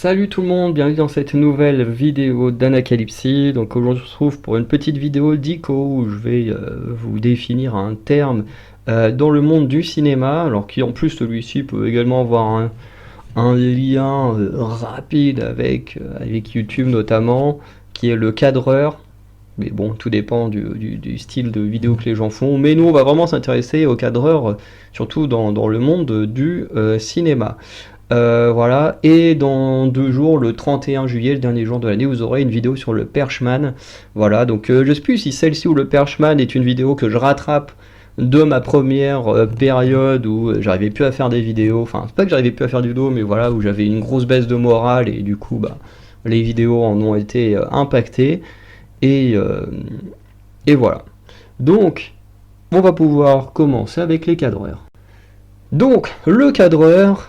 Salut tout le monde, bienvenue dans cette nouvelle vidéo d'Anacalypsy. Donc aujourd'hui on se retrouve pour une petite vidéo d'ICO où je vais vous définir un terme dans le monde du cinéma, alors qui en plus celui-ci peut également avoir un lien rapide avec YouTube notamment, qui est le cadreur. Mais bon, tout dépend du style de vidéo que les gens font. Mais nous on va vraiment s'intéresser au cadreur, surtout dans le monde du cinéma. Voilà, et dans 2 jours, le 31 juillet, le dernier jour de l'année, vous aurez une vidéo sur le Perchman. Voilà, donc je sais plus si celle-ci ou le Perchman est une vidéo que je rattrape de ma première période où j'arrivais plus à faire des vidéos. Enfin, c'est pas que j'arrivais plus à faire des vidéos, mais voilà, où j'avais une grosse baisse de morale et du coup, bah, les vidéos en ont été impactées. Et, euh, et voilà. Donc, on va pouvoir commencer avec les cadreurs. Donc, le cadreur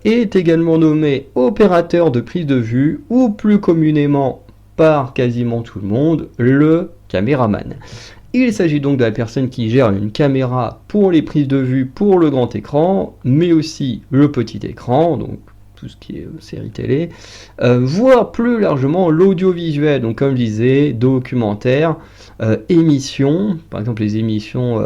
est également nommé opérateur de prise de vue, ou plus communément par quasiment tout le monde, le caméraman. Il s'agit donc de la personne qui gère une caméra pour les prises de vue pour le grand écran, mais aussi le petit écran, donc tout ce qui est série télé, voire plus largement l'audiovisuel, donc comme je disais, documentaire, émissions, par exemple les émissions,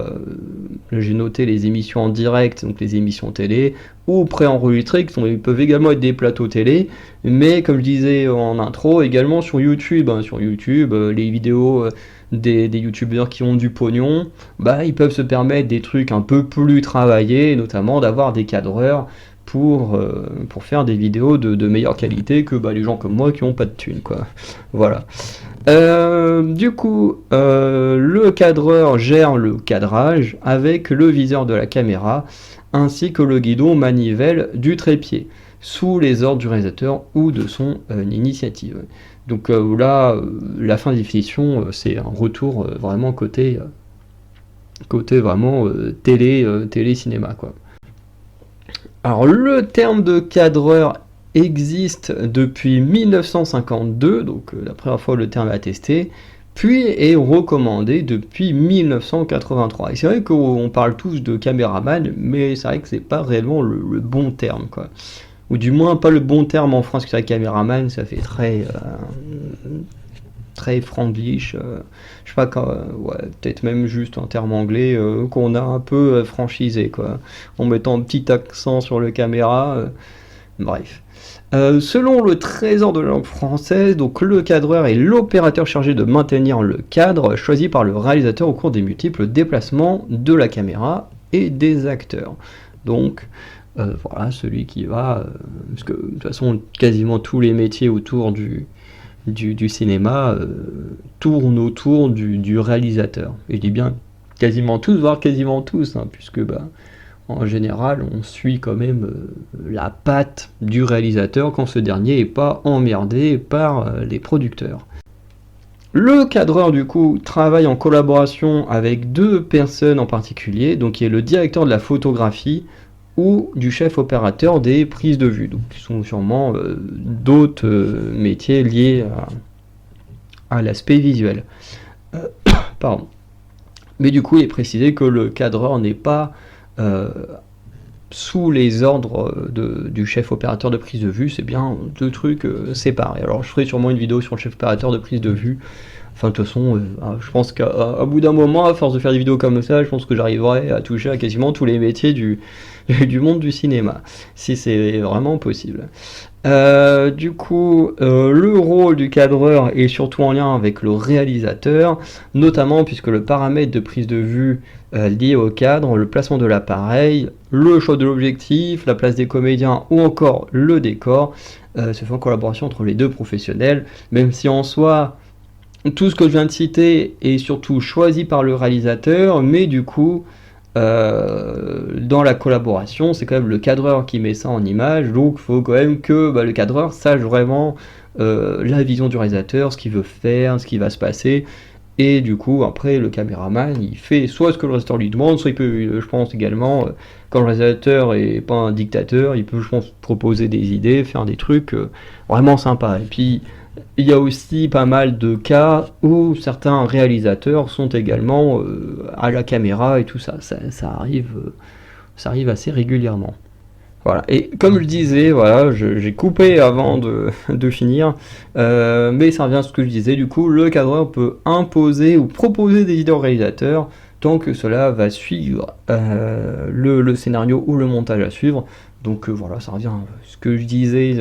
j'ai noté les émissions en direct, donc les émissions télé, ou préenregistrées, qui peuvent également être des plateaux télé, mais comme je disais en intro, également sur YouTube, hein, sur YouTube, les vidéos des youtubeurs qui ont du pognon, bah, ils peuvent se permettre des trucs un peu plus travaillés, notamment d'avoir des cadreurs pour faire des vidéos de meilleure qualité que bah, les gens comme moi qui n'ont pas de thunes, quoi. Voilà. Du coup, le cadreur gère le cadrage avec le viseur de la caméra ainsi que le guidon manivelle du trépied sous les ordres du réalisateur ou de son initiative. Donc là, la fin de définition, c'est un retour vraiment côté vraiment télé-cinéma, quoi. Alors le terme de cadreur existe depuis 1952, donc la première fois le terme est attesté, puis est recommandé depuis 1983. Et c'est vrai qu'on parle tous de caméraman, mais c'est vrai que c'est pas réellement le bon terme, quoi. Ou du moins pas le bon terme en France, que c'est caméraman, ça fait très franglish, je sais pas, ouais, peut-être même juste un terme anglais qu'on a un peu franchisé, quoi, en mettant un petit accent sur le caméra, bref. Selon le Trésor de la langue française, donc le cadreur est l'opérateur chargé de maintenir le cadre choisi par le réalisateur au cours des multiples déplacements de la caméra et des acteurs. Donc voilà, celui qui va, parce que de toute façon quasiment tous les métiers autour du cinéma tournent autour du réalisateur. Et je dis bien quasiment tous, voire quasiment tous, hein, puisque bah, en général on suit quand même la patte du réalisateur quand ce dernier n'est pas emmerdé par les producteurs. Le cadreur du coup travaille en collaboration avec 2 personnes en particulier, donc qui est le directeur de la photographie ou du chef opérateur des prises de vue, donc qui sont sûrement d'autres métiers liés à l'aspect visuel. Pardon. Mais du coup, il est précisé que le cadreur n'est pas sous les ordres du chef opérateur de prise de vue, c'est bien 2 trucs séparés. Alors je ferai sûrement une vidéo sur le chef opérateur de prise de vue. Enfin, de toute façon, je pense qu'à bout d'un moment, à force de faire des vidéos comme ça, je pense que j'arriverai à toucher à quasiment tous les métiers du monde du cinéma, si c'est vraiment possible. Du coup, le rôle du cadreur est surtout en lien avec le réalisateur, notamment puisque le paramètre de prise de vue lié au cadre, le placement de l'appareil, le choix de l'objectif, la place des comédiens ou encore le décor se fait en collaboration entre les 2 professionnels, même si en soi tout ce que je viens de citer est surtout choisi par le réalisateur, mais du coup dans la collaboration, c'est quand même le cadreur qui met ça en image, donc il faut quand même que le cadreur sache vraiment la vision du réalisateur, ce qu'il veut faire, ce qui va se passer, et du coup après le caméraman il fait soit ce que le réalisateur lui demande, soit il peut, je pense également, quand le réalisateur est pas un dictateur, il peut, je pense, proposer des idées, faire des trucs vraiment sympas. Et puis il y a aussi pas mal de cas où certains réalisateurs sont également à la caméra et tout ça, ça arrive assez régulièrement. Voilà, et comme je disais, voilà, j'ai coupé avant de finir, mais ça revient à ce que je disais, du coup, le cadreur peut imposer ou proposer des idées au réalisateur tant que cela va suivre le scénario ou le montage à suivre. Donc voilà, ça revient à ce que je disais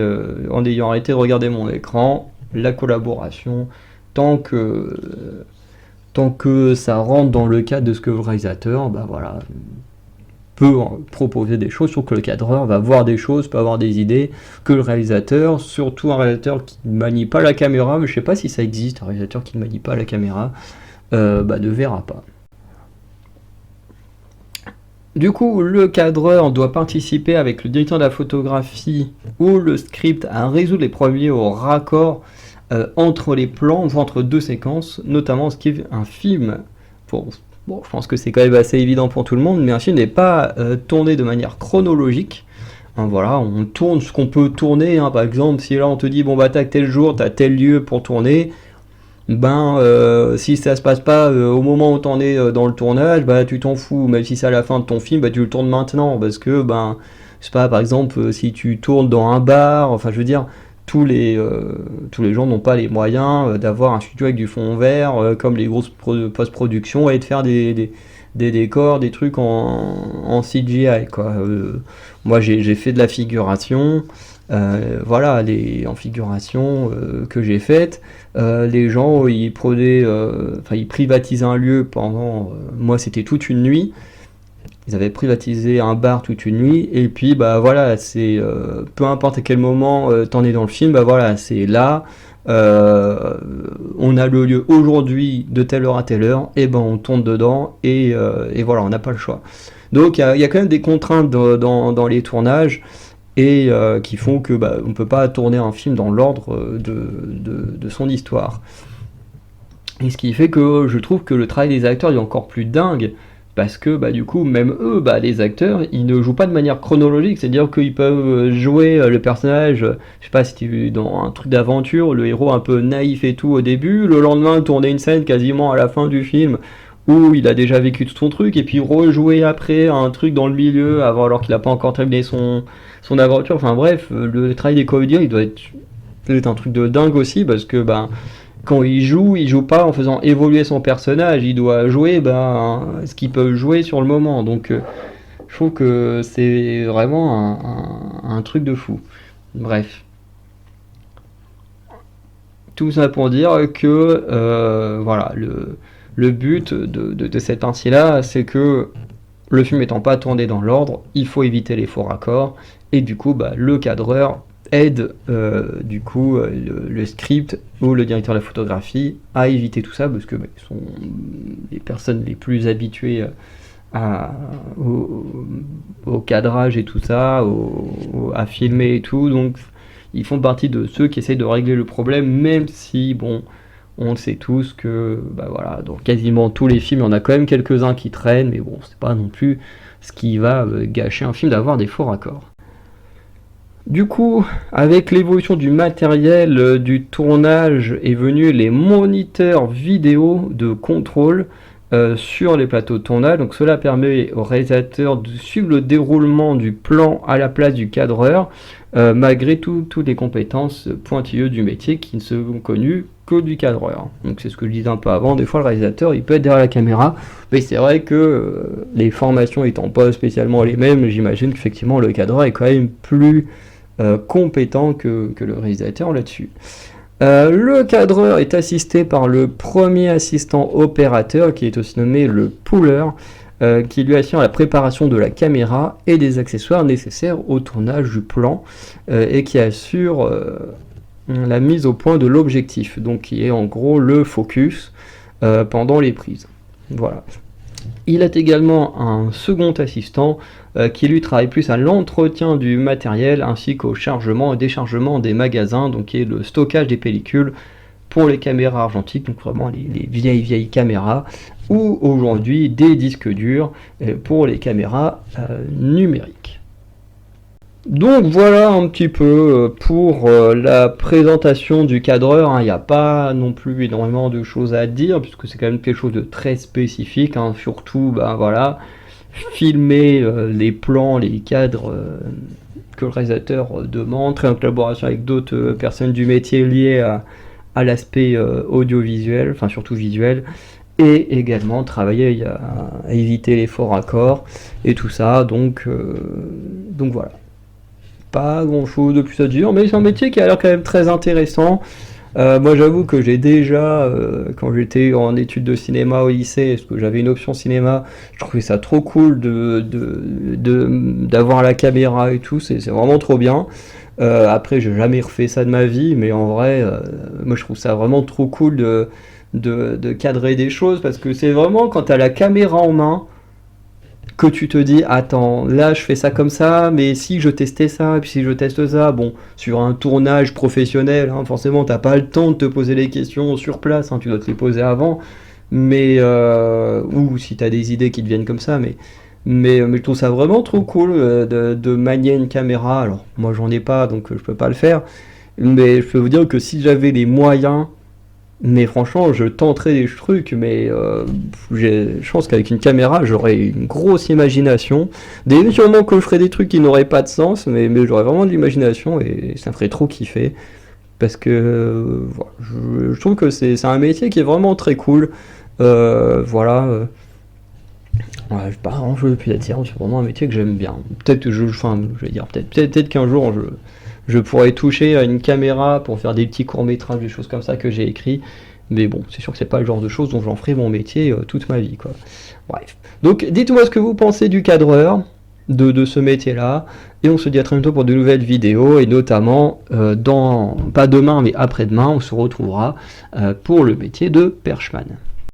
en ayant arrêté de regarder mon écran, la collaboration, tant que, tant que ça rentre dans le cadre de ce que veut le réalisateur, bah voilà, peut proposer des choses, surtout que le cadreur va voir des choses, peut avoir des idées, que le réalisateur, surtout un réalisateur qui ne manie pas la caméra, mais je sais pas si ça existe, un réalisateur qui ne manie pas la caméra, ne verra pas. Du coup, le cadreur doit participer avec le directeur de la photographie ou le script à résoudre les problèmes au raccord entre les plans ou entre deux séquences, notamment ce qui est un film. Bon, je pense que c'est quand même assez évident pour tout le monde, mais un film n'est pas tourné de manière chronologique. Hein, voilà, on tourne ce qu'on peut tourner. Hein. Par exemple, si là on te dit bon bah t'as tel jour, t'as tel lieu pour tourner, si ça se passe pas au moment où t'en es dans le tournage, bah tu t'en fous. Même si c'est à la fin de ton film, bah tu le tournes maintenant parce que je sais pas, par exemple, si tu tournes dans un bar, enfin je veux dire, tous les gens n'ont pas les moyens d'avoir un studio avec du fond vert, comme les grosses post-productions, et de faire des décors, des trucs en CGI, quoi. Moi, j'ai fait de la figuration, voilà, en figuration que j'ai faite. Les gens, ils privatisaient un lieu pendant, moi, c'était toute une nuit. Ils avaient privatisé un bar toute une nuit, et puis bah voilà, c'est peu importe à quel moment t'en es dans le film, bah voilà, c'est là, on a le lieu aujourd'hui de telle heure à telle heure, et ben on tourne dedans, et voilà, on n'a pas le choix. Donc il y a quand même des contraintes dans les tournages, et qui font que bah, on peut pas tourner un film dans l'ordre de son histoire. Et ce qui fait que je trouve que le travail des acteurs est encore plus dingue, parce que bah, du coup, même eux, bah, les acteurs, ils ne jouent pas de manière chronologique, c'est-à-dire qu'ils peuvent jouer le personnage, je sais pas si tu es dans un truc d'aventure, le héros un peu naïf et tout au début, le lendemain tourner une scène quasiment à la fin du film où il a déjà vécu tout son truc, et puis rejouer après un truc dans le milieu alors qu'il n'a pas encore terminé son aventure. Enfin bref, le travail des comédiens, il doit être un truc de dingue aussi, parce que quand il joue pas en faisant évoluer son personnage, il doit jouer ce qu'il peut jouer sur le moment. Donc je trouve que c'est vraiment un truc de fou. Bref. Tout ça pour dire que voilà, le but de cette partie-là, c'est que le film étant pas tourné dans l'ordre, il faut éviter les faux raccords, et du coup, le cadreur aide du coup le script ou le directeur de la photographie à éviter tout ça, parce que ils sont les personnes les plus habituées au cadrage et tout ça, à filmer et tout, donc ils font partie de ceux qui essayent de régler le problème, même si bon, on le sait tous que voilà, dans quasiment tous les films, il y en a quand même quelques-uns qui traînent, mais bon, c'est pas non plus ce qui va gâcher un film d'avoir des faux raccords. Du coup, avec l'évolution du matériel du tournage est venu les moniteurs vidéo de contrôle sur les plateaux de tournage. Donc cela permet au réalisateur de suivre le déroulement du plan à la place du cadreur, malgré toutes les compétences pointilleuses du métier qui ne sont connues que du cadreur. Donc c'est ce que je disais un peu avant, des fois le réalisateur il peut être derrière la caméra, mais c'est vrai que les formations étant pas spécialement les mêmes, j'imagine qu'effectivement le cadreur est quand même plus compétent que le réalisateur là-dessus. Le cadreur est assisté par le premier assistant opérateur, qui est aussi nommé le puller, qui lui assure la préparation de la caméra et des accessoires nécessaires au tournage du plan, et qui assure la mise au point de l'objectif, donc qui est en gros le focus pendant les prises. Voilà. Il a également un second assistant qui lui travaille plus à l'entretien du matériel ainsi qu'au chargement et déchargement des magasins, donc qui est le stockage des pellicules pour les caméras argentiques, donc vraiment les vieilles caméras, ou aujourd'hui des disques durs pour les caméras numériques. Donc voilà un petit peu pour la présentation du cadreur. Il n'y a pas non plus énormément de choses à dire, puisque c'est quand même quelque chose de très spécifique, hein. Surtout voilà, filmer les plans, les cadres que le réalisateur demande, très en collaboration avec d'autres personnes du métier liées à l'aspect audiovisuel, enfin surtout visuel, et également travailler à éviter les faux raccords et tout ça, donc voilà. Pas grand chose de plus à dire, mais c'est un métier qui a l'air quand même très intéressant. Moi j'avoue que j'ai déjà, quand j'étais en études de cinéma au lycée, parce que j'avais une option cinéma, je trouvais ça trop cool d'avoir la caméra et tout, c'est vraiment trop bien. Après j'ai jamais refait ça de ma vie, mais en vrai, moi je trouve ça vraiment trop cool de cadrer des choses, parce que c'est vraiment quand t'as la caméra en main, que tu te dis, attends, là je fais ça comme ça, mais si je testais ça, et puis si je teste ça, bon, sur un tournage professionnel, hein, forcément t'as pas le temps de te poser les questions sur place, hein, tu dois te les poser avant, mais ou si t'as des idées qui te viennent comme ça, mais je trouve ça vraiment trop cool de manier une caméra. Alors moi j'en ai pas, donc je peux pas le faire, mais je peux vous dire que si j'avais les moyens, mais franchement, je tenterais des trucs, mais je pense qu'avec une caméra, j'aurais une grosse imagination. Sûrement que je ferais des trucs qui n'auraient pas de sens, mais j'aurais vraiment de l'imagination et ça me ferait trop kiffer. Parce que voilà, je trouve que c'est un métier qui est vraiment très cool. Voilà. Ouais, j'ai pas grand chose de plus à dire, c'est vraiment un métier que j'aime bien. Peut-être que enfin, je vais dire, peut-être qu'un jour je pourrais toucher à une caméra pour faire des petits courts-métrages, des choses comme ça que j'ai écrit. Mais bon, c'est sûr que c'est pas le genre de choses dont j'en ferai mon métier toute ma vie, quoi. Bref. Donc, dites-moi ce que vous pensez du cadreur, de ce métier-là. Et on se dit à très bientôt pour de nouvelles vidéos. Et notamment, pas demain, mais après-demain, on se retrouvera pour le métier de perchman.